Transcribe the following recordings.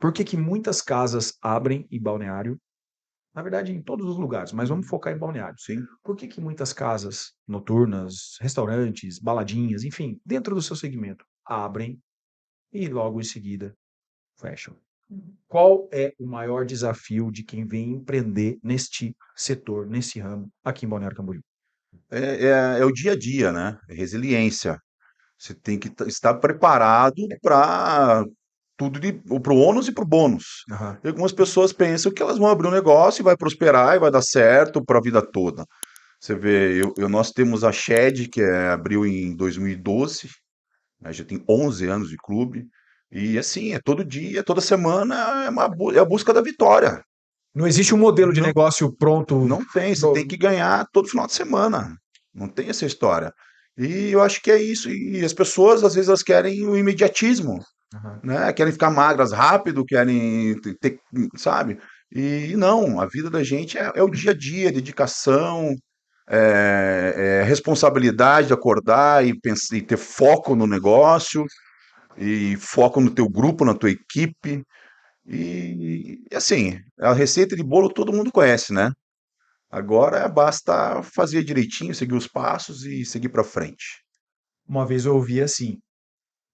Por que que muitas casas abrem em Balneário? Na verdade, em todos os lugares, mas vamos focar em Balneário. Sim. Por que que muitas casas noturnas, restaurantes, baladinhas, enfim, dentro do seu segmento, abrem e logo em seguida fecham? Qual é o maior desafio de quem vem empreender neste setor, nesse ramo, aqui em Balneário Camboriú? É o dia a dia, né? É resiliência. Você tem que estar preparado para tudo, para o ônus e para o bônus. Aham. E algumas pessoas pensam que elas vão abrir um negócio e vai prosperar e vai dar certo para a vida toda. Você vê, nós temos a Shed, que abriu em 2012, né, já tem 11 anos de clube, e assim, é todo dia, toda semana, é a busca da vitória. Não existe um modelo de Não, negócio pronto. não tem, você tem pro- que ganhar todo final de semana. Não tem essa história. E eu acho que é isso. E as pessoas, às vezes, elas querem o imediatismo, Aham. né? Querem ficar magras rápido, querem ter, sabe? E não, a vida da gente é o dia a dia, dedicação, responsabilidade de acordar e, pensar, e ter foco no negócio, e foco no teu grupo, na tua equipe. E assim, a receita de bolo todo mundo conhece, né? Agora basta fazer direitinho, seguir os passos e seguir para frente. Uma vez eu ouvi assim: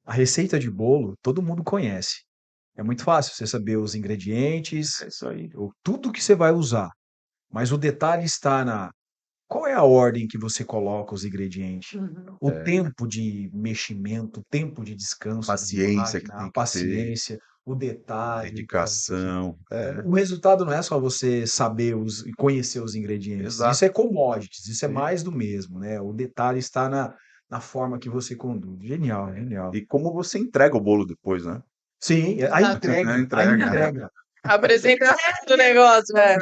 a receita de bolo todo mundo conhece. É muito fácil você saber os ingredientes, É isso aí. tudo que você vai usar. Mas o detalhe está na qual é a ordem que você coloca os ingredientes, o É, tempo de meximento, o tempo de descanso da paciência que máquina, a tem que ter, paciência, o detalhe. dedicação. É, O resultado não é só você saber e conhecer os ingredientes. Isso é exato. commodities, isso é Sim. mais do mesmo, né? O detalhe está na forma que você conduz. Genial, genial. E como você entrega o bolo depois, né? Sim, a Exato. A entrega, a entrega. entrega. A apresentação do negócio, é.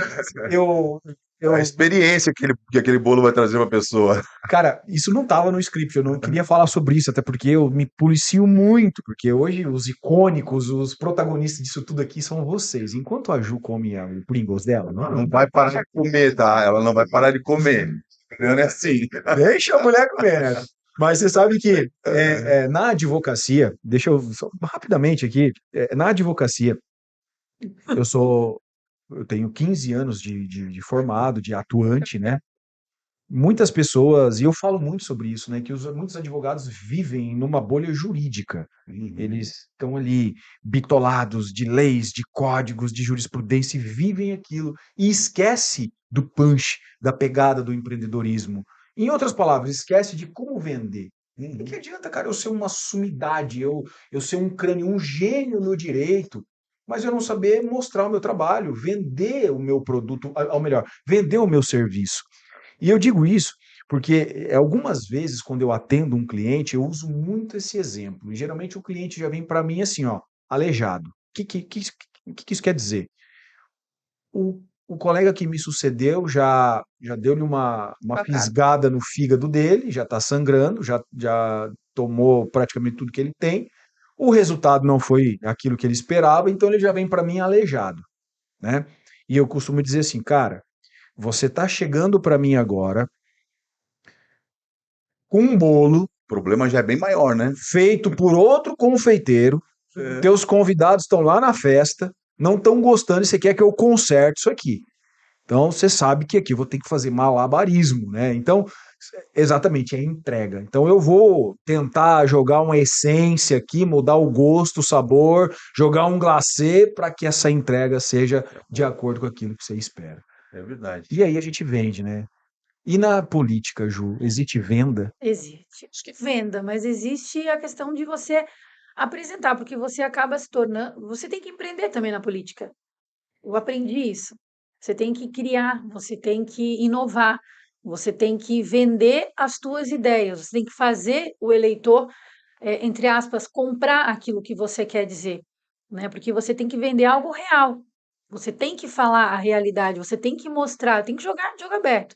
Eu, A eu, experiência que aquele bolo vai trazer para a pessoa. cara, isso não estava no script, eu não queria falar sobre isso, até porque eu me policio muito, porque hoje os icônicos, os protagonistas disso tudo aqui são vocês. Enquanto a Ju come o Pringles dela, Não vai parar de comer, tá? Ela não vai parar de comer. Não é assim. deixa a mulher comer, né? Mas você sabe que na advocacia, deixa eu só rapidamente aqui, na advocacia, eu sou, eu tenho 15 anos de formado, de atuante, né? Muitas pessoas, e eu falo muito sobre isso, né, que muitos advogados vivem numa bolha jurídica. Uhum. Eles estão ali bitolados de leis, de códigos, de jurisprudência e vivem aquilo e esquece do punch, da pegada do empreendedorismo. Em outras palavras, esquece de como vender. E que Uhum. adianta, cara, eu ser uma sumidade, eu ser um crânio, um gênio no direito, mas eu não saber mostrar o meu trabalho, vender o meu produto, ou melhor, vender o meu serviço. E eu digo isso porque algumas vezes, quando eu atendo um cliente, eu uso muito esse exemplo. E geralmente o cliente já vem para mim assim, ó, aleijado. O que isso quer dizer? O colega que me sucedeu já deu-lhe uma Facada. fisgada no fígado dele, já está sangrando, já tomou praticamente tudo que ele tem. O resultado não foi aquilo que ele esperava, então ele já vem para mim aleijado, né? E eu costumo dizer assim, cara, você está chegando para mim agora com um bolo O problema já é bem maior, né? feito por outro confeiteiro. É. Teus convidados estão lá na festa, não estão gostando e você quer que eu conserte isso aqui. Então você sabe que aqui eu vou ter que fazer malabarismo, né? Então, exatamente, é entrega. Então eu vou tentar jogar uma essência aqui, mudar o gosto, o sabor, jogar um glacê para que essa entrega seja de acordo com aquilo que você espera. É verdade. E aí a gente vende, né? E na política, Ju, existe venda? Existe. Acho que venda, mas existe a questão de você apresentar, porque você acaba se tornando. Você tem que empreender também na política. Eu aprendi isso. Você tem que criar, você tem que inovar, você tem que vender as tuas ideias, você tem que fazer o eleitor, entre aspas, comprar aquilo que você quer dizer, né? Porque você tem que vender algo real. Você tem que falar a realidade, você tem que mostrar, tem que jogar de jogo aberto.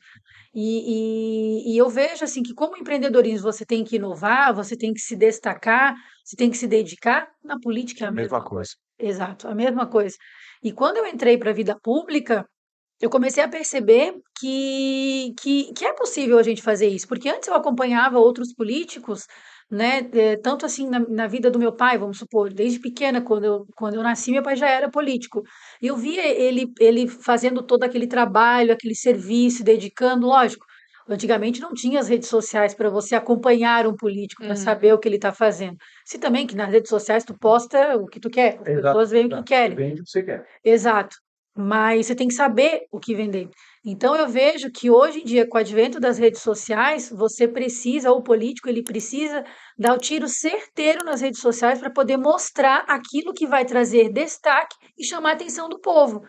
E eu vejo assim que como empreendedorismo você tem que inovar, você tem que se destacar, você tem que se dedicar, na política é a Mesma mesma coisa. coisa. Exato, a mesma coisa. E quando eu entrei para a vida pública, eu comecei a perceber que é possível a gente fazer isso, porque antes eu acompanhava outros políticos, né, tanto assim na vida do meu pai, vamos supor, desde pequena, quando eu nasci, meu pai já era político, e eu via ele fazendo todo aquele trabalho, aquele serviço, dedicando, lógico, antigamente não tinha as redes sociais para você acompanhar um político, para saber o que ele está fazendo. Se também que nas redes sociais tu posta o que tu quer, as Exato, pessoas veem o que exato. Você querem. vende o que você quer. Exato. Mas você tem que saber o que vender. Então eu vejo que hoje em dia, com o advento das redes sociais, você precisa, o político, ele precisa dar o tiro certeiro nas redes sociais para poder mostrar aquilo que vai trazer destaque e chamar a atenção do povo.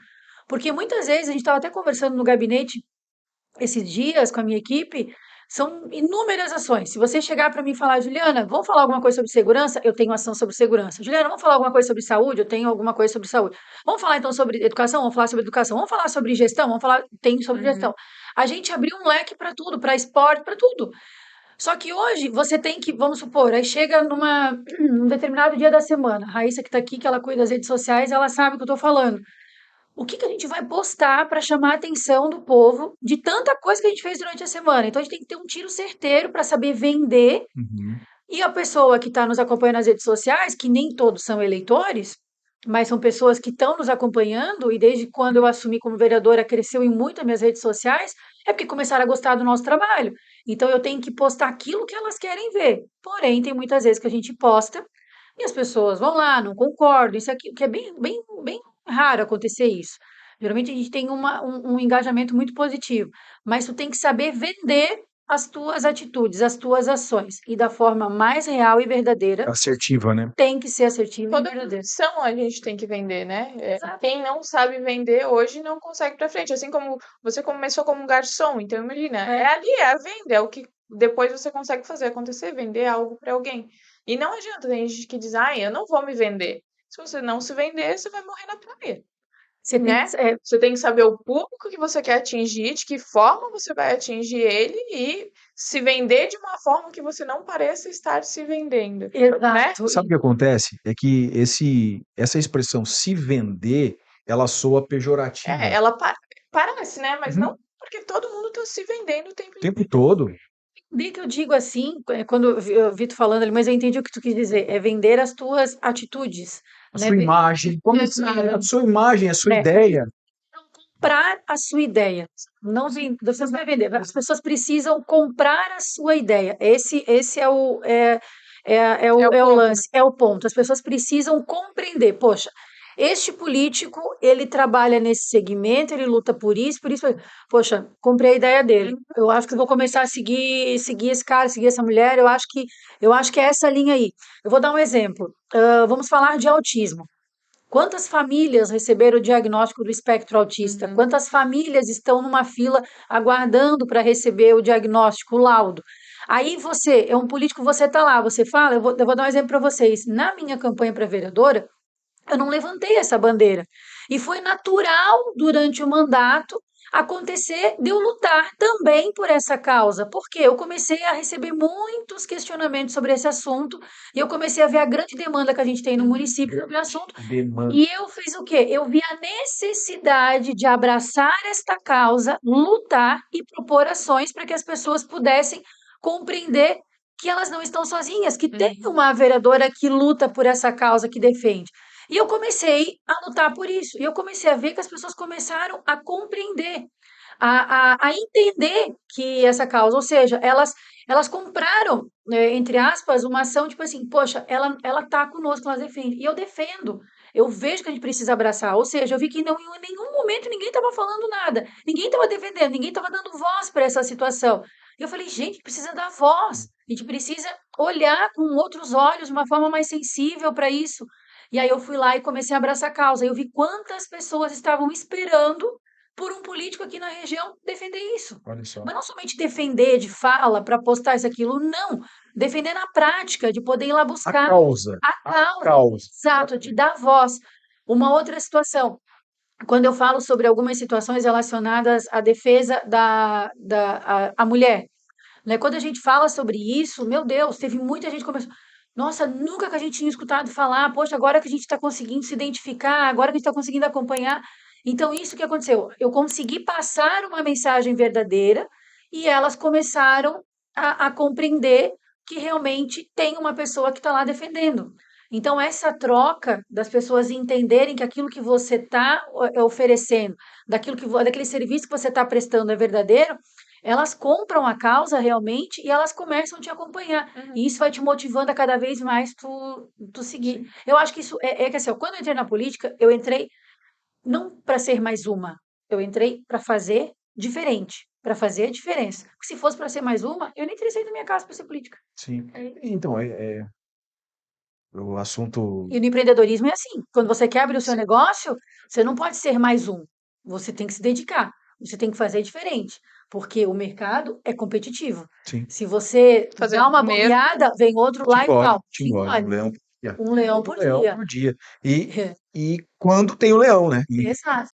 Porque muitas vezes, a gente estava até conversando no gabinete esses dias com a minha equipe, são inúmeras ações. Se você chegar para mim e falar, Juliana, vamos falar alguma coisa sobre segurança? Eu tenho ação sobre segurança. Juliana, vamos falar alguma coisa sobre saúde? Eu tenho alguma coisa sobre saúde. Vamos falar então sobre educação? Vamos falar sobre educação. Vamos falar sobre gestão? Vamos falar, tenho sobre gestão. A gente abriu um leque para tudo, para esporte, para tudo. Só que hoje você tem que, vamos supor, aí chega num determinado dia da semana, a Raíssa que está aqui, que ela cuida das redes sociais, ela sabe o que eu estou falando. O que a gente vai postar para chamar a atenção do povo de tanta coisa que a gente fez durante a semana? Então a gente tem que ter um tiro certeiro para saber vender. Uhum. E a pessoa que está nos acompanhando nas redes sociais, que nem todos são eleitores, mas são pessoas que estão nos acompanhando, e desde quando eu assumi como vereadora, cresceu em muito as minhas redes sociais, é porque começaram a gostar do nosso trabalho. Então eu tenho que postar aquilo que elas querem ver. Porém, tem muitas vezes que a gente posta e as pessoas vão lá, não concordam, isso aqui, que é bem raro acontecer isso. Geralmente a gente tem um engajamento muito positivo, mas tu tem que saber vender as tuas atitudes, as tuas ações, e da forma mais real e verdadeira, Assertiva, né? tem que ser assertiva e Toda verdadeira. profissão a gente tem que vender, né? Exato. Quem não sabe vender hoje não consegue para frente. Assim como você começou como garçom, então imagina, é ali, é a venda, é o que depois você consegue fazer acontecer, vender algo para alguém. E não adianta, tem gente que diz, eu não vou me vender. Se você não se vender, você vai morrer na praia. Você tem Né? que, Você tem que saber o público que você quer atingir, de que forma você vai atingir ele e se vender de uma forma que você não pareça estar se vendendo, né? exato. Sabe o que acontece? É que essa expressão se vender, ela soa pejorativa Ela parece, né? Mas Uhum. não, porque todo mundo tá se vendendo o tempo o tempo todo. Bem que eu digo assim, quando eu vi tu falando ali, mas eu entendi o que tu quis dizer, é vender as tuas atitudes, A né? sua imagem, como a sua imagem, a sua É. ideia. Comprar a sua ideia. Não você não vai vender. As pessoas precisam comprar a sua ideia. Esse é o ponto, lance, é o ponto. As pessoas precisam compreender. Poxa, este político, ele trabalha nesse segmento, ele luta por isso, por isso. Poxa, comprei a ideia dele. Eu acho que eu vou começar a seguir esse cara, seguir essa mulher. Eu acho que é essa linha aí. Eu vou dar um exemplo. Vamos falar de autismo. Quantas famílias receberam o diagnóstico do espectro autista? Quantas famílias estão numa fila aguardando para receber o diagnóstico, o laudo? Aí você, é um político, você está lá, você fala, eu vou dar um exemplo para vocês. Na minha campanha para vereadora, eu não levantei essa bandeira. E foi natural, durante o mandato, acontecer de eu lutar também por essa causa. Porque eu comecei a receber muitos questionamentos sobre esse assunto e eu comecei a ver a grande demanda que a gente tem no município sobre o assunto. Demanda. E eu fiz o quê? Eu vi a necessidade de abraçar esta causa, lutar e propor ações para que as pessoas pudessem compreender que elas não estão sozinhas, que tem uma vereadora que luta por essa causa, que defende. E eu comecei a lutar por isso. E eu comecei a ver que as pessoas começaram a compreender, a entender que essa causa, ou seja, elas compraram, entre aspas, uma ação tipo assim, poxa, ela tá conosco, ela defende. E eu defendo. Eu vejo que a gente precisa abraçar. Ou seja, eu vi que não, em nenhum momento ninguém estava falando nada, ninguém estava defendendo, ninguém estava dando voz para essa situação. E eu falei, gente, precisa dar voz. A gente precisa olhar com outros olhos, de uma forma mais sensível para isso. E aí eu fui lá e comecei a abraçar a causa. Eu vi quantas pessoas estavam esperando por um político aqui na região defender isso. Olha só. Mas não somente defender de fala para postar isso, aquilo, não. Defender na prática, de poder ir lá A buscar causa. a causa. Causa. Exato, de dar voz. Uma outra situação, quando eu falo sobre algumas situações relacionadas à defesa a mulher, né? Quando a gente fala sobre isso, meu Deus, teve muita gente que começou. Nossa, nunca que a gente tinha escutado falar. Poxa, agora que a gente está conseguindo se identificar, agora que a gente está conseguindo acompanhar. Então, isso que aconteceu. Eu consegui passar uma mensagem verdadeira e elas começaram a compreender que realmente tem uma pessoa que está lá defendendo. Então, essa troca das pessoas entenderem que aquilo que você está oferecendo, daquele serviço que você está prestando é verdadeiro, elas compram a causa realmente e elas começam a te acompanhar. E isso vai te motivando a cada vez mais tu seguir. Eu acho que isso é que assim, ó, quando eu entrei na política, eu entrei não para ser mais uma, eu entrei para fazer diferente, para fazer a diferença. Porque se fosse para ser mais uma, eu nem teria saído da minha casa para ser política. Sim. Então, o assunto. E no empreendedorismo é assim, quando você quer abrir o seu Sim. negócio, você não pode ser mais um. Você tem que se dedicar, você tem que fazer diferente, porque o mercado é competitivo. Sim. Se você Fazer dá uma o mesmo. bobeada, vem outro lá igual, Te engole, engole. leão. Um leão por Leão dia. por dia. E quando tem o leão, né? Exato.